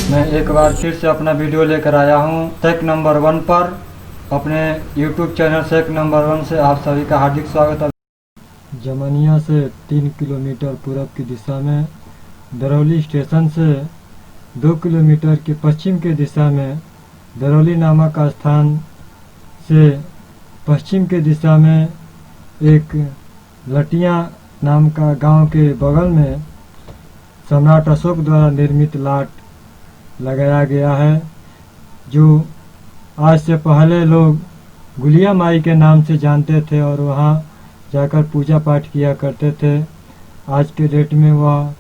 मैं एक बार फिर से अपना वीडियो लेकर आया हूँ शेख नंबर 1 पर। अपने YouTube चैनल शेख नंबर 1 से आप सभी का हार्दिक स्वागत है। जमनिया से 3 किलोमीटर पूरब की दिशा में, दरौली स्टेशन से 2 किलोमीटर के पश्चिम की दिशा में, दरौली नामक स्थान से पश्चिम की दिशा में एक लटिया नाम का गांव के बगल में सम्राट अशोक द्वारा निर्मित लाट लगाया गया है, जो आज से पहले लोग गुलिया माई के नाम से जानते थे और वहां जाकर पूजा पाठ किया करते थे। आज के डेट में वह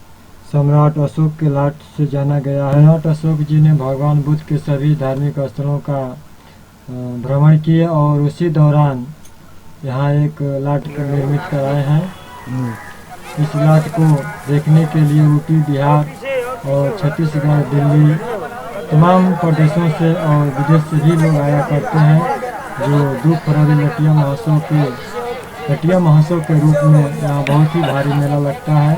सम्राट अशोक के लाट से जाना गया है। सम्राट अशोक जी ने भगवान बुद्ध के सभी धार्मिक स्थलों का भ्रमण किए और उसी दौरान यहाँ एक लाट निर्मित कराए हैं। इस लाट को देखने के लिए यूपी, बिहार और छत्तीसगढ़, दिल्ली तमाम प्रदेशों से और विदेश से भी लोग आया करते हैं, जो 2 फरवरी लटिया महोत्सव के रूप में यहाँ बहुत ही भारी मेला लगता है।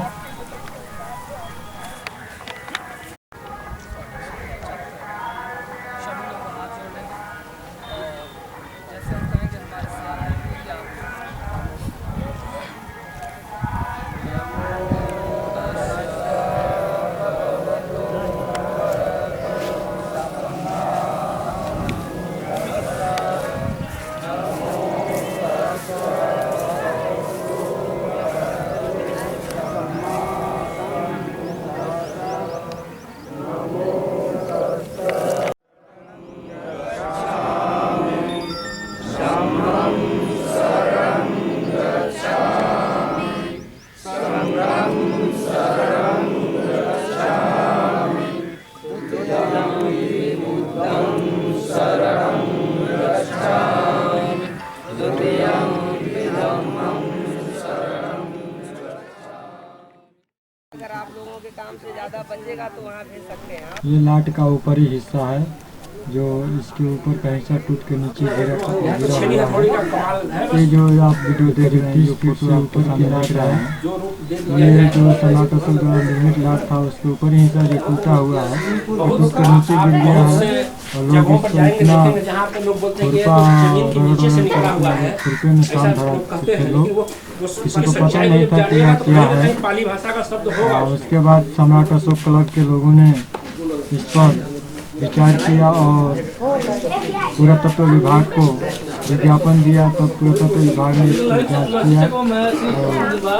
अगर आप लोगों के काम से ज़्यादा बचेगा तो वहाँ भेज सकते हैं। ये लाट का ऊपरी हिस्सा है, जो इसके ऊपर का हिस्सा टूट के नीचे गिरा हुआ है। ये जो आप वीडियो देख रहे हैं, इसके ऊपर की लाट है। ये जो सम्राट अशोक द्वारा निर्मित लाट था, उसके ऊपर हिस्सा जो टूटा हुआ है, टूट के नीचे गिर गया है और लोग इसको इतना खुरपे में शाम भरा थे लोग, किसी को पता नहीं था कि यह क्या है। और उसके बाद सम्राट अशोक क्लब के लोगों ने इस पर विचार किया और पुरातत्व विभाग को विज्ञापन दिया, तो पुरातत्व विभाग ने इसकी जांच किया और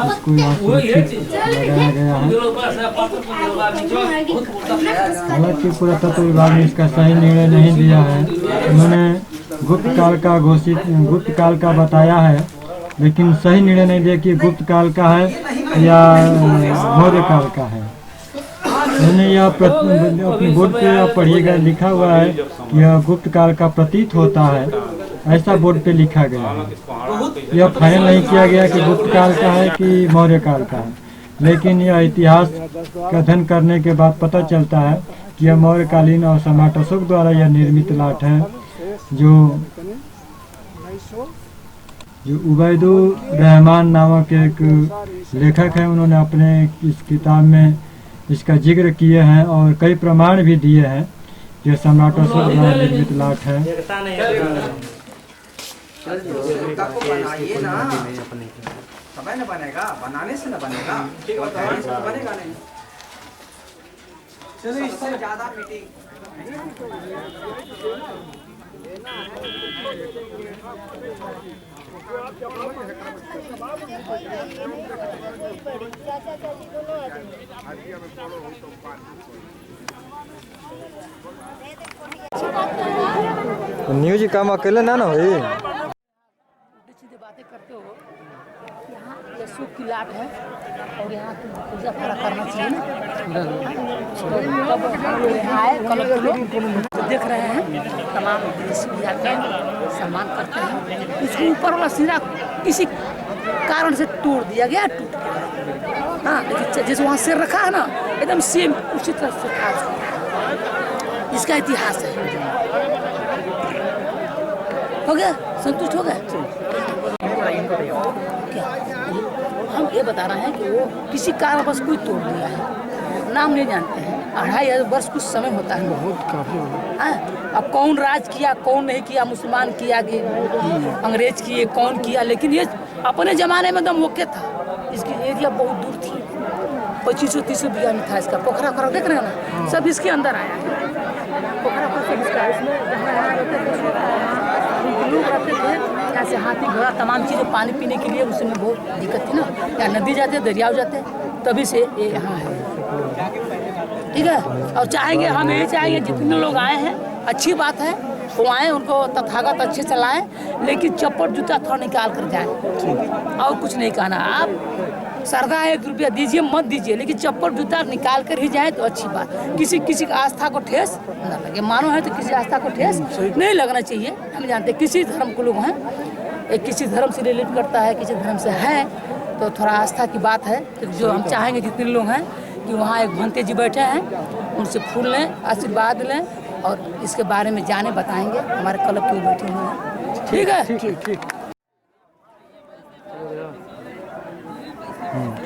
इसको यहाँ सुरक्षित लगाया गया है। हालांकि पुरातत्व विभाग ने इसका सही निर्णय नहीं दिया है। उन्होंने गुप्त काल का बताया है, लेकिन सही निर्णय नहीं दिया कि गुप्त काल का है या मौर्य काल का है। मैंने यह अपने बोर्ड पे पढ़िएगा, लिखा हुआ है कि यह गुप्त काल का प्रतीत होता है, ऐसा बोर्ड पे लिखा गया है। यह फाइनल नहीं किया गया कि गुप्त काल का है कि मौर्य काल का है, लेकिन यह इतिहास का अध्ययन करने के बाद पता चलता है कि यह मौर्यकालीन और सम्राट अशोक द्वारा यह निर्मित लाट है। जो उबैदुर रहमान नामक एक लेखक है, उन्होंने अपने इस किताब में इसका जिक्र किए हैं और कई प्रमाण भी दिए हैं कि सम्राट अशोक द्वारा निर्मित लाट है। समय न बनेगा, बनाने से न बनेगा, बताने से तो बनेगा नहीं। चलो इससे ज्यादा मीटिंग न्यूज काम अकेले ना हुई। बातें करते हो, यहाँ अशोक की लाट है और यहाँ पूजा पाठ करना चाहिए ना। यहाँ आए कल लोग देख रहे हैं, तमाम सम्मान करते हैं। उसको ऊपर वाला सिरा किसी कारण से तोड़ दिया गया, टूट गया। हाँ, लेकिन जैसे वहाँ सिर रखा है ना, एकदम सेम उसी तरह से था। इसका इतिहास है। हो गया, संतुष्ट हो गए क्या? हम ये बता रहे हैं कि वो किसी कारणवश कोई तोड़ दिया है, नाम नहीं जानते हैं। 2,500 वर्ष कुछ समय होता है, बहुत काफी। अब कौन राज किया, कौन नहीं किया, मुसलमान किया कि अंग्रेज किए, कौन किया, लेकिन ये अपने ज़माने में एकदम ओके था। इसकी एरिया बहुत दूर थी, 2500-3000 बीघा में था इसका। पोखरा खोरा देख रहे हैं ना, सब इसके अंदर आया है। पोखरा खोरा सब इसका, इसमें जहाँ लोग रहते थे, यहाँ से हाथी घोड़ा तमाम चीज़ें पानी पीने के लिए उसमें बहुत दिक्कत थी ना। यहाँ नदी जाते, दरिया जाते, तभी से ये यहाँ है। ठीक है, और चाहेंगे, हम यही चाहेंगे जितने लोग आए हैं, अच्छी बात है, वो आएँ, उनको तथागत अच्छे से लाएँ, लेकिन चप्पल जूता थोड़ा निकाल कर जाएँ, और कुछ नहीं कहना। आप सरदा 1 रुपया दीजिए मत दीजिए, लेकिन चप्पल जूता निकाल कर ही जाए तो अच्छी बात। किसी की आस्था को ठेस न लगे, मानो है तो किसी आस्था को ठेस नहीं लगना चाहिए। हम जानते हैं किसी धर्म के लोग हैं, एक किसी धर्म से रिलेट करता है, किसी धर्म से है, तो थोड़ा आस्था की बात है। तो जो हम चाहेंगे जितने लोग हैं कि वहाँ एक भंते जी बैठे हैं, उनसे फूल लें, आशीर्वाद लें, और इसके बारे में जाने बताएंगे। हमारे क्लब के बैठे हुए हैं, ठीक है। ठीक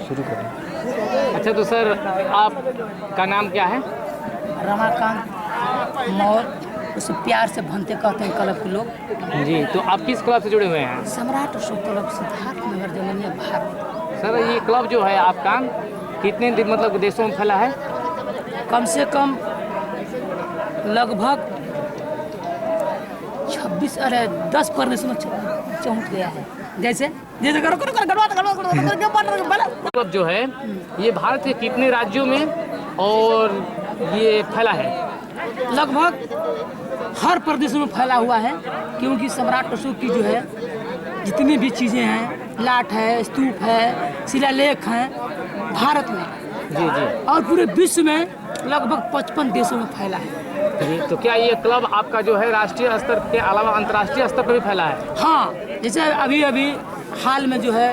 शुरू करें। अच्छा, तो सर आपका नाम क्या है? रमाकांत मौर्य, उसे प्यार से भंते कहते हैं क्लब के लोग। जी, तो आप किस क्लब से जुड़े हुए हैं? सम्राट अशोक क्लब, सिद्धार्थ नगर, जमनिया, भारत। सर ये क्लब जो है आपका कितने मतलब देशों में फैला है? कम से कम लगभग 10 प्रदेशों में पहुँच गया है। जैसे करो क्लब जो है ये भारत के कितने राज्यों में और ये फैला है? लगभग हर प्रदेश में फैला हुआ है, क्योंकि सम्राट अशोक की जो है जितनी भी चीज़ें हैं, लाट है, स्तूप है, शिलालेख हैं, भारत में जी जी, और पूरे विश्व में लगभग 55 देशों में फैला है। जी, तो क्या ये क्लब आपका जो है राष्ट्रीय स्तर के अलावा अंतर्राष्ट्रीय स्तर पर भी फैला है? हाँ, जैसे अभी हाल में जो है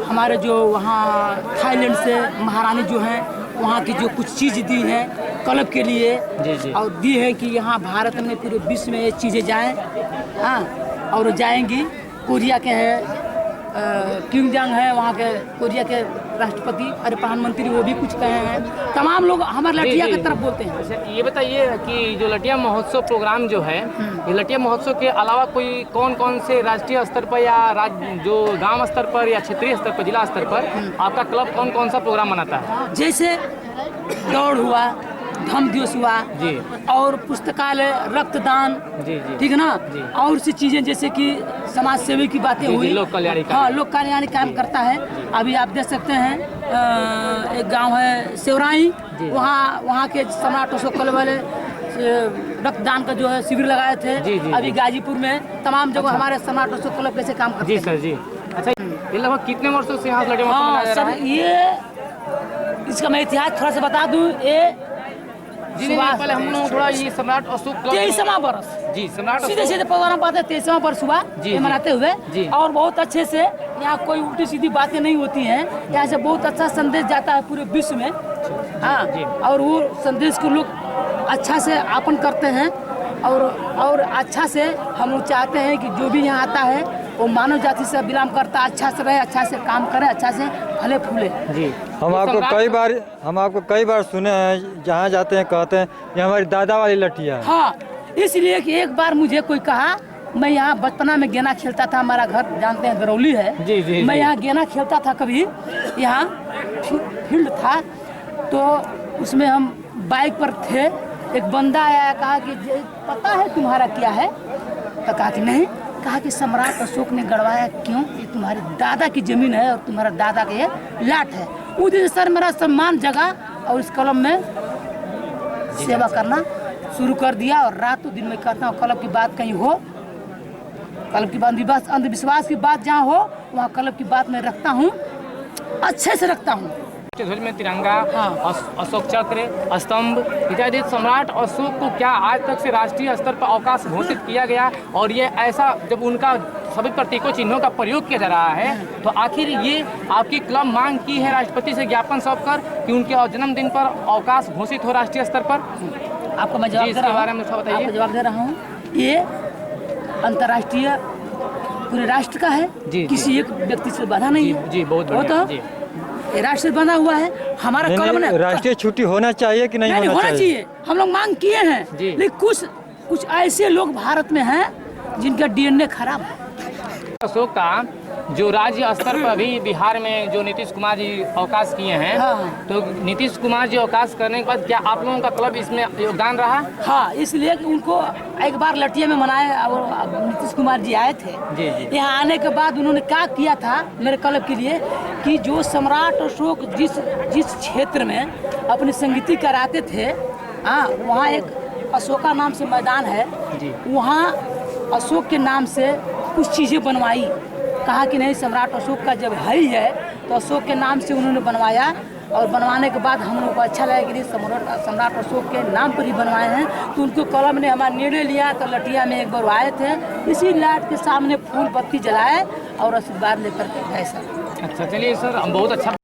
हमारे जो वहाँ थाईलैंड से महारानी जो हैं, वहाँ की जो कुछ चीज़ दी है क्लब के लिए, जी जी, और दी है कि यहाँ भारत में पूरे विश्व में ये चीज़ें जाएं। हाँ, और जाएंगी। कोरिया के हैं, किम जांग है वहाँ के, कोरिया के राष्ट्रपति और प्रधानमंत्री, वो भी कुछ कहे हैं। तमाम लोग हमारे लटिया की तरफ बोलते हैं। अच्छा, ये बताइए कि जो लटिया महोत्सव प्रोग्राम जो है, ये लटिया महोत्सव के अलावा कोई कौन से राष्ट्रीय स्तर पर या जो गांव स्तर पर या क्षेत्रीय स्तर पर, जिला स्तर पर आपका क्लब कौन सा प्रोग्राम मनाता है? जैसे दौड़ हुआ, धम्म दिवस हुआ जी, और पुस्तकालय, रक्तदान, जी जी, ठीक है ना, जी, और सी चीज़ें जैसे कि समाज सेवी की बातें जी, हुई, लोक कल्याणी काम। हाँ, लोक कल्याणी काम करता है। अभी आप देख सकते हैं, एक गांव है सेवराई, वहाँ के सम्राट अशोक क्लब वाले रक्तदान का जो है शिविर लगाए थे। जी, जी, अभी गाजीपुर में तमाम जगह हमारे सम्राट अशोक क्लब कैसे काम करते जी हैं। सर जी। अच्छा, ये लगभग कितने वर्षों से यहाँ लटिया महोत्सव हाँ मनाया जा रहा सर, है? ये इसका मैं इतिहास थोड़ा सा बता दूँ। ये जी नहीं, पहले हम लोग थोड़ा ये सम्राट अशोक क्लब 23वां वर्ष, जी, सम्राट सीधे प्रोग्राम पाते 23वां वर्ष हुआ जी, ये मनाते हुए जी, और बहुत अच्छे से। यहाँ कोई उल्टी सीधी बातें नहीं होती हैं, यहाँ से बहुत अच्छा संदेश जाता है पूरे विश्व में। हाँ, और वो संदेश को लोग अच्छा से आपन करते हैं, और अच्छा से हम लोग चाहते हैं कि जो भी यहाँ आता है वो मानव जाति से बिलोंग करता, अच्छा से रहे, अच्छा से काम करे, अच्छा से फले फूले। जी, हम आपको कई बार सुने हैं, जहाँ जाते हैं कहते हैं ये हमारी दादा वाली लठिया है। हाँ, इसलिए कि एक बार मुझे कोई कहा, मैं यहाँ बचपना में गेना खेलता था, हमारा घर जानते हैं दरौली है। जी जी, मैं यहाँ गेना खेलता था, कभी यहाँ फील्ड था, तो उसमें हम बाइक पर थे। एक बंदा आया, कहा कि पता है तुम्हारा क्या है? तो कहा कि नहीं। कहा कि सम्राट अशोक ने गड़वाया। क्यों? ये तुम्हारे दादा की जमीन है और तुम्हारा दादा के लाट है। उस दिन सर मेरा सम्मान जगा और इस क्लब में सेवा करना शुरू कर दिया, और रातों दिन में करता हूँ। क्लब की बात कहीं हो, क्लब की बात, अंधविश्वास की बात जहाँ हो, वहाँ क्लब की बात मैं रखता हूँ, अच्छे से रखता हूँ। ध्वज में तिरंगा, हाँ, अशोक चक्र, स्तंभ इत्यादि। सम्राट अशोक को क्या आज तक से राष्ट्रीय स्तर पर अवकाश घोषित किया गया? और ये ऐसा जब उनका सभी प्रतीकों चिन्हों का प्रयोग किया जा रहा है, तो आखिर ये आपकी क्लब मांग की है राष्ट्रपति से ज्ञापन सौंप कर कि उनके जन्मदिन पर अवकाश घोषित हो राष्ट्रीय स्तर पर? आपको मैं जवाब दे रहा हूँ, बारे में बताइए। आपको जवाब दे रहा हूँ। ये अंतर्राष्ट्रीय पूरे राष्ट्र का है, जी, किसी एक व्यक्ति से बाधा नहीं है। जी, बहुत बढ़िया, जी। ये राष्ट्रीय बना हुआ है हमारा नहीं, कलम नहीं, ने राष्ट्रीय छुट्टी होना चाहिए कि नहीं नहीं होना चाहिए। हम लोग मांग किए हैं, जी। लेकिन कुछ ऐसे लोग भारत में हैं जिनका डीएनए खराब है। अशोक का जो राज्य स्तर पर अभी बिहार में जो नीतीश कुमार जी अवकाश किए हैं, हाँ। तो नीतीश कुमार जी अवकाश करने के बाद क्या आप लोगों का क्लब इसमें योगदान रहा? हाँ, इसलिए कि उनको एक बार लटिया में मनाए और नीतीश कुमार जी आए थे। जी, जी। यहाँ आने के बाद उन्होंने क्या किया था मेरे क्लब के लिए कि जो सम्राट अशोक जिस क्षेत्र में अपनी संगीति कराते थे, हाँ, वहाँ एक अशोका नाम से मैदान है, जी। वहाँ अशोक के नाम से कुछ चीज़ें बनवाई। कहा कि नहीं, सम्राट अशोक का जब है ही है तो अशोक के नाम से उन्होंने बनवाया, और बनवाने के बाद हम लोग को अच्छा लगा कि नहीं सम्राट अशोक के नाम पर ही बनवाए हैं। तो उनको कलम ने हमारा निर्णय लिया, तो लटिया में एक बार आए थे, इसी लाइट के सामने फूल बत्ती जलाए और आशीर्वाद लेकर के गए सर। अच्छा, चलिए सर, बहुत अच्छा